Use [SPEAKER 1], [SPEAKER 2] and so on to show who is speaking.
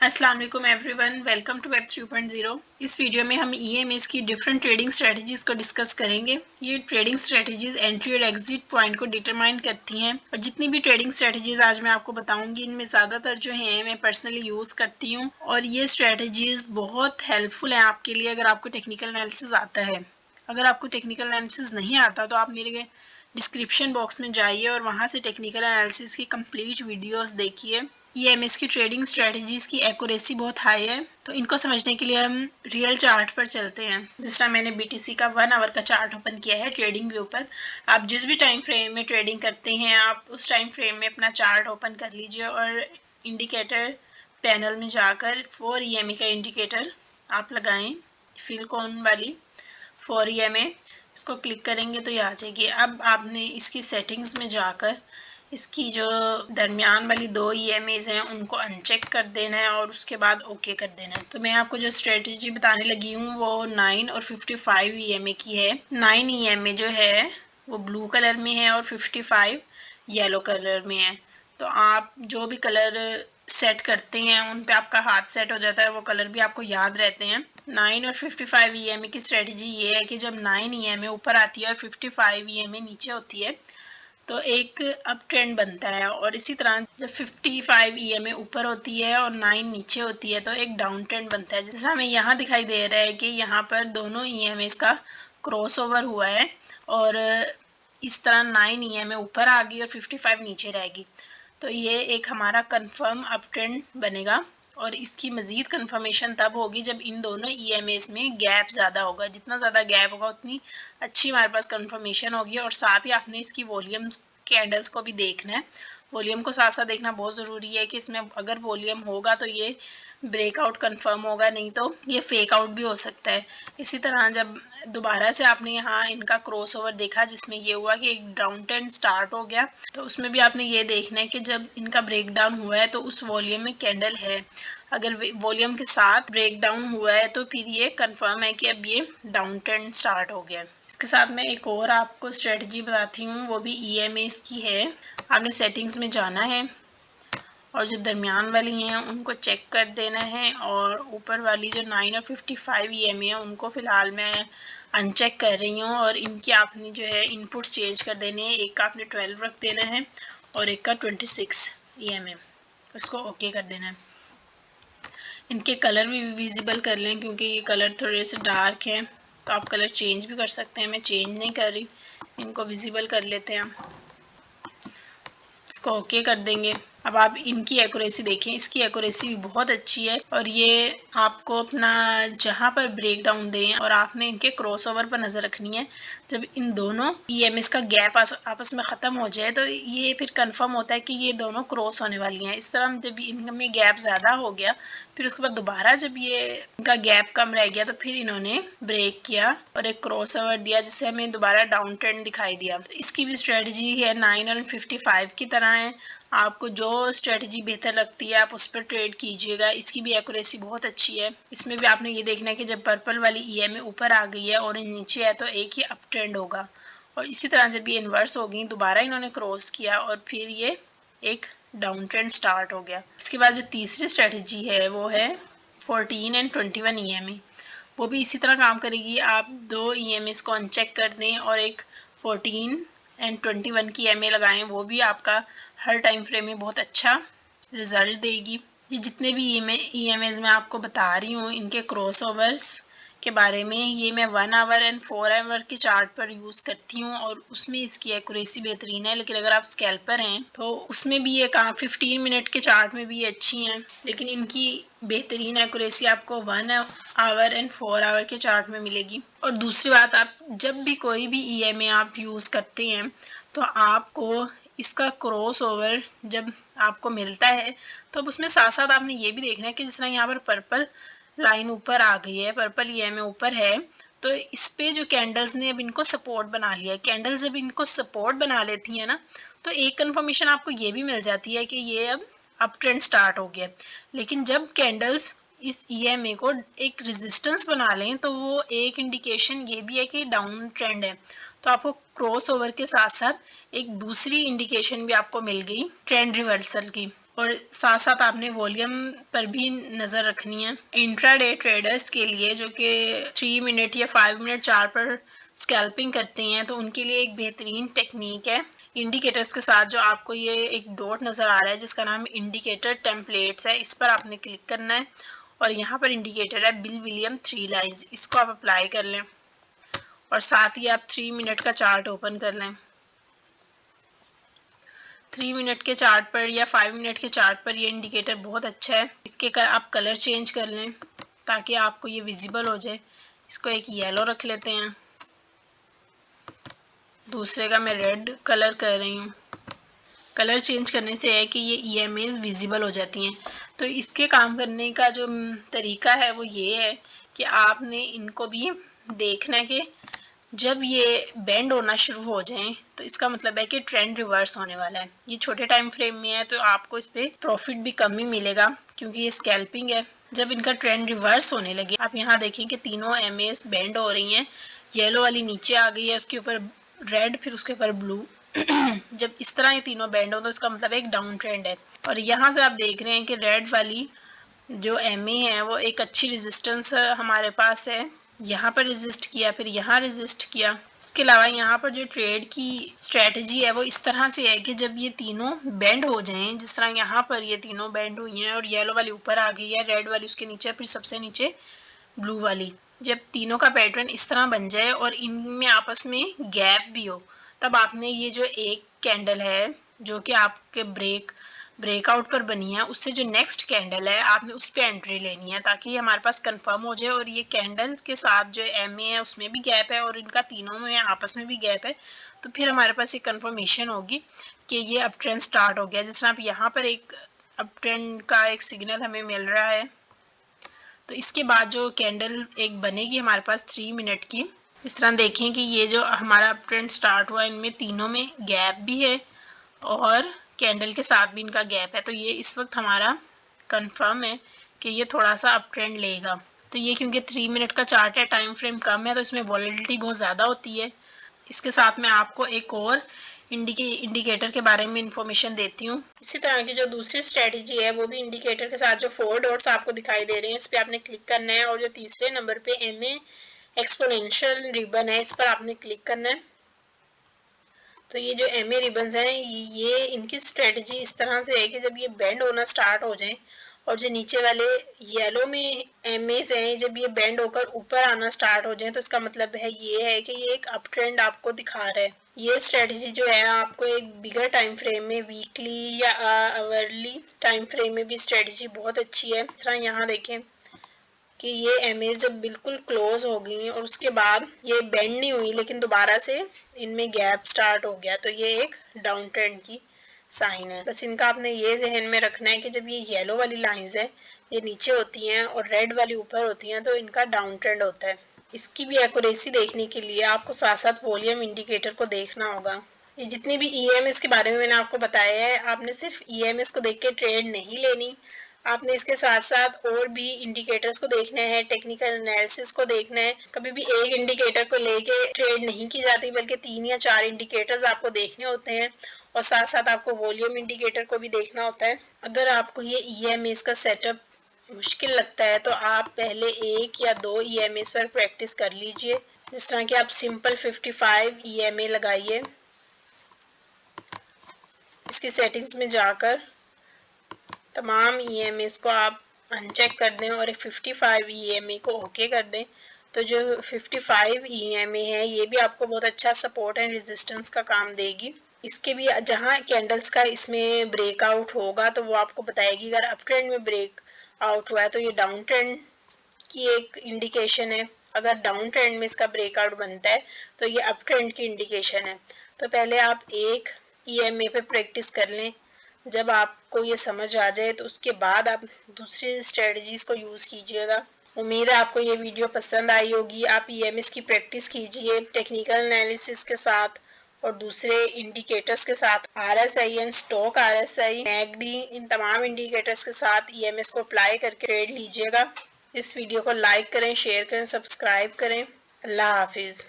[SPEAKER 1] अस्सलाम वालेकुम everyone, welcome to web 3.0। इस वीडियो में हम ईएमएस की डिफरेंट ट्रेडिंग स्ट्रेटजीज को डिस्कस करेंगे। ये ट्रेडिंग स्ट्रेटजीज एंट्री और एग्जिट पॉइंट को डिटरमाइन करती हैं और जितनी भी ट्रेडिंग स्ट्रेटजीज आज मैं आपको बताऊंगी इनमें ज़्यादातर जो है मैं पर्सनली यूज़ करती हूँ और ये स्ट्रेटजीज बहुत हेल्पफुल हैं आपके लिए अगर आपको टेक्निकल एनालिसिस आता है। अगर आपको टेक्निकल एनालिसिस नहीं आता तो आप मेरे डिस्क्रिप्शन बॉक्स में जाइए और वहाँ से टेक्निकल एनालिसिस की कंप्लीट वीडियोस देखिए। ईएमएस की ट्रेडिंग स्ट्रेटजीज की एक्यूरेसी बहुत हाई है, तो इनको समझने के लिए हम रियल चार्ट पर चलते हैं। जिस तरह मैंने बीटीसी का 1 आवर का चार्ट ओपन किया है ट्रेडिंग व्यू पर। आप जिस भी टाइम फ्रेम में ट्रेडिंग करते हैं आप उस टाइम फ्रेम में अपना चार्ट ओपन कर लीजिए और इंडिकेटर पैनल में जाकर 4 ईएमए का इंडिकेटर आप लगाएं, फिल कॉन वाली 4 ईएमए, इसको क्लिक करेंगे तो ये आ जाएगी। अब आपने इसकी सेटिंग्स में जाकर इसकी जो दरमियान वाली 2 ईएमएज हैं उनको अनचेक कर देना है और उसके बाद ओके कर देना है। तो मैं आपको जो स्ट्रेटजी बताने लगी हूँ वो 9 और 55 ईएमए की है। 9 ईएमए जो है वो ब्लू कलर में है और 55 येलो कलर में है। तो आप जो भी कलर सेट करते हैं उन पे आपका हाथ सेट हो जाता है, वो कलर भी आपको याद रहते हैं। 9 और 55 ईएमए की स्ट्रेटजी ये है कि जब 9 ईएमए ऊपर आती है और 55 ईएमए नीचे होती है तो एक अप ट्रेंड बनता है, और इसी तरह जब 55 ईएमए ऊपर होती है और 9 नीचे होती है तो एक डाउन ट्रेंड बनता है। जैसे हमें यहाँ दिखाई दे रहा है कि यहाँ पर दोनों ईएमए का क्रॉस ओवर हुआ है और इस तरह 9 ईएमए ऊपर आ गई और 55 नीचे रहेगी, तो ये एक हमारा कंफर्म अप ट्रेंड बनेगा। और इसकी मज़ीद कंफर्मेशन तब होगी जब इन दोनों ईएमएस में गैप ज़्यादा होगा। जितना ज़्यादा गैप होगा उतनी अच्छी हमारे पास कंफर्मेशन होगी। और साथ ही आपने इसकी वॉल्यूम्स कैंडल्स को भी देखना है। वॉल्यूम को साथ साथ देखना बहुत ज़रूरी है कि इसमें अगर वॉल्यूम होगा तो ये ब्रेकआउट कंफर्म होगा, नहीं तो ये फेक आउट भी हो सकता है। इसी तरह जब दोबारा से आपने यहाँ इनका क्रॉस ओवर देखा जिसमें ये हुआ कि एक डाउन ट्रेंड स्टार्ट हो गया, तो उसमें भी आपने ये देखना है कि जब इनका ब्रेक डाउन हुआ है तो उस वॉल्यूम में कैंडल है। अगर वॉल्यूम के साथ ब्रेक डाउन हुआ है तो फिर ये कंफर्म है कि अब ये डाउन ट्रेंड स्टार्ट हो गया। इसके साथ मैं एक और आपको स्ट्रेटजी बताती हूँ, वो भी ईएमएस की है। आपने सेटिंग्स में जाना है और जो दरमियान वाली हैं उनको चेक कर देना है और ऊपर वाली जो 9 और 55 ईएमए है उनको फ़िलहाल मैं अनचेक कर रही हूँ और इनकी आपने जो है इनपुट्स चेंज कर देने हैं। एक का आपने 12 रख देना है और एक का 26 ईएमए, उसको ओके कर देना है। इनके कलर भी विजिबल कर लें क्योंकि ये कलर थोड़े से डार्क हैं, तो आप कलर चेंज भी कर सकते हैं। मैं चेंज नहीं कर रही, इनको विजिबल कर लेते हैं, इसको ओके कर देंगे। अब आप इनकी एक्यूरेसी देखें, इसकी एक्यूरेसी भी बहुत अच्छी है और ये आपको अपना जहाँ पर ब्रेक डाउन दें और आपने इनके क्रॉस ओवर पर नज़र रखनी है। जब इन दोनों ईएमएस का गैप आपस में ख़त्म हो जाए तो ये फिर कंफर्म होता है कि ये दोनों क्रॉस होने वाली हैं। इस तरह जब इनमें गैप ज़्यादा हो गया फिर उसके बाद दोबारा जब ये इनका गैप कम रह गया तो फिर इन्होंने ब्रेक किया और एक क्रॉस ओवर दिया जिससे हमें दोबारा डाउन ट्रेंड दिखाई दिया। तो इसकी भी स्ट्रेटजी है 9 और 55 की तरह है। आपको जो स्ट्रेटजी बेहतर लगती है आप उस पर ट्रेड कीजिएगा। इसकी भी एक्यूरेसी बहुत अच्छी है। इसमें भी आपने ये देखना है कि जब पर्पल वाली ईएमए ऊपर आ गई है और नीचे है तो एक ही अप ट्रेंड होगा, और इसी तरह जब ये इन्वर्स हो गई दोबारा इन्होंने क्रॉस किया और फिर ये एक डाउन ट्रेंड स्टार्ट हो गया। इसके बाद जो तीसरी स्ट्रेटजी है वो है 14 एंड 21 ईएमए। वो भी इसी तरह काम करेगी। आप 2 ईएमएस को अनचेक कर दें और एक 14 एंड 21 की ईएमए लगाएं, वो भी आपका हर टाइम फ्रेम में बहुत अच्छा रिजल्ट देगी। ये जितने भी ईएमएस मैं आपको बता रही हूँ इनके क्रॉस ओवर्स के बारे में ये मैं 1 आवर एंड 4 आवर के चार्ट पर यूज़ करती हूँ और उसमें इसकी एक्यूरेसी बेहतरीन है। लेकिन अगर आप स्कैल्पर हैं तो उसमें भी ये काम 15 मिनट के चार्ट में भी ये अच्छी हैं, लेकिन इनकी बेहतरीन एक्यूरेसी आपको 1 आवर एंड 4 आवर के चार्ट में मिलेगी। और दूसरी बात, आप जब भी कोई भी ईएमए आप यूज़ करते हैं तो आपको इसका क्रॉस ओवर जब आपको मिलता है तो अब उसमें साथ साथ आपने ये भी देखना है कि जिस तरह यहाँ पर पर्पल लाइन ऊपर आ गई है, पर्पल ईएमए ऊपर है, तो इस पे जो कैंडल्स ने अब इनको सपोर्ट बना लिया है। कैंडल्स जब इनको सपोर्ट बना लेती हैं ना तो एक कंफर्मेशन आपको ये भी मिल जाती है कि ये अब अप ट्रेंड स्टार्ट हो गया। लेकिन जब कैंडल्स इस ईएमए को एक रेजिस्टेंस बना लें तो वो एक इंडिकेशन ये भी है कि डाउन ट्रेंड है। तो आपको क्रॉस ओवर के साथ साथ एक दूसरी इंडिकेशन भी आपको मिल गई ट्रेंड रिवर्सल की। और साथ साथ आपने वॉल्यूम पर भी नज़र रखनी है। इंट्राडे ट्रेडर्स के लिए जो कि 3 मिनट या 5 मिनट चार्ट पर स्कैल्पिंग करते हैं तो उनके लिए एक बेहतरीन टेक्निक है इंडिकेटर्स के साथ। जो आपको ये एक डॉट नज़र आ रहा है जिसका नाम इंडिकेटर टेम्पलेट्स है, इस पर आपने क्लिक करना है और यहाँ पर इंडिकेटर है बिल विलियम 3 लाइन्स, इसको आप अप्लाई कर लें और साथ ही आप 3 मिनट का चार्ट ओपन कर लें। 3 मिनट के चार्ट पर या 5 मिनट के चार्ट पर ये इंडिकेटर बहुत अच्छा है। इसके आप कलर चेंज कर लें ताकि आपको ये विजिबल हो जाए। इसको एक येलो रख लेते हैं, दूसरे का मैं रेड कलर कर रही हूँ। कलर चेंज करने से है कि ये EMAs विजिबल हो जाती हैं। तो इसके काम करने का जो तरीका है वो ये है कि आपने इनको भी देखना है कि जब ये बेंड होना शुरू हो जाएं तो इसका मतलब है कि ट्रेंड रिवर्स होने वाला है। ये छोटे टाइम फ्रेम में है तो आपको इस पर प्रॉफिट भी कम ही मिलेगा क्योंकि ये स्कैल्पिंग है। जब इनका ट्रेंड रिवर्स होने लगे, आप यहाँ देखें कि तीनों MAs बेंड हो रही हैं। येलो वाली नीचे आ गई है, उसके ऊपर रेड, फिर उसके ऊपर ब्लू। जब इस तरह ये तीनों बेंड हो तो इसका मतलब एक डाउन ट्रेंड है। और यहाँ से आप देख रहे हैं कि रेड वाली जो MA है वो एक अच्छी रेजिस्टेंस हमारे पास है। यहाँ पर रेजिस्ट किया, फिर यहाँ रेजिस्ट किया। इसके अलावा यहाँ पर जो ट्रेड की स्ट्रेटजी है वो इस तरह से है कि जब ये तीनों बेंड हो जाएं, जिस तरह यहाँ पर ये तीनों बेंड हुई हैं और येलो वाली ऊपर आ गई है, रेड वाली उसके नीचे, फिर सबसे नीचे ब्लू वाली, जब तीनों का पैटर्न इस तरह बन जाए और इनमें आपस में गैप भी हो, तब आपने ये जो एक कैंडल है जो कि आपके ब्रेकआउट पर बनी है, उससे जो नेक्स्ट कैंडल है आपने उस पर एंट्री लेनी है ताकि हमारे पास कंफर्म हो जाए। और ये कैंडल के साथ जो MA है उसमें भी गैप है और इनका तीनों में आपस में भी गैप है, तो फिर हमारे पास ये कंफर्मेशन होगी कि ये अप ट्रेंड स्टार्ट हो गया। जिस तरह आप यहाँ पर एक अप ट्रेंड का एक सिग्नल हमें मिल रहा है, तो इसके बाद जो कैंडल एक बनेगी हमारे पास 3 मिनट की, इस तरह देखें कि ये जो हमारा अप ट्रेंड स्टार्ट हुआ इनमें तीनों में गैप भी है और कैंडल के साथ भी इनका गैप है। तो ये इस वक्त हमारा कंफर्म है कि ये थोड़ा सा अप ट्रेंड लेगा। तो ये क्योंकि 3 मिनट का चार्ट है, टाइम फ्रेम कम है, तो इसमें वॉलेटिलिटी बहुत ज़्यादा होती है। इसके साथ मैं आपको एक और इंडिकेटर के बारे में इंफॉर्मेशन देती हूँ। इसी तरह की जो दूसरी स्ट्रेटजी है वो भी इंडिकेटर के साथ जो 4 डॉट्स आपको दिखाई दे रहे हैं, इस पर आपने क्लिक करना है और जो तीसरे नंबर पे MA एक्सपोनेंशियल रिबन है, इस पर आपने क्लिक करना है। तो ये जो MA रिबन्स हैं ये इनकी स्ट्रेटजी इस तरह से है कि जब ये बेंड होना स्टार्ट हो जाए और जो नीचे वाले येलो में MAs हैं जब ये बेंड होकर ऊपर आना स्टार्ट हो जाए, तो इसका मतलब है ये है कि ये एक अप ट्रेंड आपको दिखा रहा है। ये स्ट्रेटजी जो है आपको एक बिगर टाइम फ्रेम में, वीकली या आवरली टाइम फ्रेम में भी स्ट्रेटजी बहुत अच्छी है। इस तरह यहाँ देखें कि ये MAs जब बिल्कुल क्लोज हो गई और उसके बाद ये बेंड नहीं हुई लेकिन दोबारा से इनमें गैप स्टार्ट हो गया, तो ये एक डाउन ट्रेंड की साइन है। बस इनका आपने ये जहन में रखना है कि जब ये येलो वाली लाइंस है ये नीचे होती हैं और रेड वाली ऊपर होती हैं तो इनका डाउन ट्रेंड होता है। इसकी भी एक्यूरेसी देखने के लिए आपको साथ साथ वॉल्यूम इंडिकेटर को देखना होगा। ये जितनी भी EMS के बारे में मैंने आपको बताया है, आपने सिर्फ EMS को देख के ट्रेड नहीं लेनी, आपने इसके साथ साथ और भी इंडिकेटर्स को देखना है, टेक्निकल एनालिसिस को देखना है। कभी भी एक इंडिकेटर को लेके ट्रेड नहीं की जाती बल्कि 3 या 4 इंडिकेटर्स आपको देखने होते हैं और साथ साथ आपको वॉल्यूम इंडिकेटर को भी देखना होता है। अगर आपको ये EMAs का सेटअप मुश्किल लगता है तो आप पहले 1 या 2 EMAs पर प्रैक्टिस कर लीजिए। जिस तरह कि आप सिंपल 55 EMA लगाइए, इसकी सेटिंग्स में जाकर तमाम EMAs को आप अनचेक कर दें और 55 EMA को ओके कर दें, तो जो 55 EMA है ये भी आपको बहुत अच्छा सपोर्ट एंड रेजिस्टेंस का काम देगी। इसके भी जहां कैंडल्स का इसमें ब्रेकआउट होगा तो वो आपको बताएगी। अगर अप ट्रेंड में ब्रेक आउट हुआ है तो ये डाउन ट्रेंड की एक इंडिकेशन है, अगर डाउन ट्रेंड में इसका ब्रेकआउट बनता है तो ये अप ट्रेंड की इंडिकेशन है। तो पहले आप एक EMA पे प्रैक्टिस कर लें, जब आपको ये समझ आ जाए तो उसके बाद आप दूसरी स्ट्रेटजीज को यूज़ कीजिएगा। उम्मीद है आपको ये वीडियो पसंद आई होगी। आप EMS की प्रैक्टिस कीजिए टेक्निकल एनालिसिस के साथ और दूसरे इंडिकेटर्स के साथ, RSI and stock RSI, MACD, इन तमाम इंडिकेटर्स के साथ EMS को अप्लाई करके ट्रेड लीजिएगा। इस वीडियो को लाइक करें, शेयर करें, सब्सक्राइब करें। अल्लाह हाफिज़।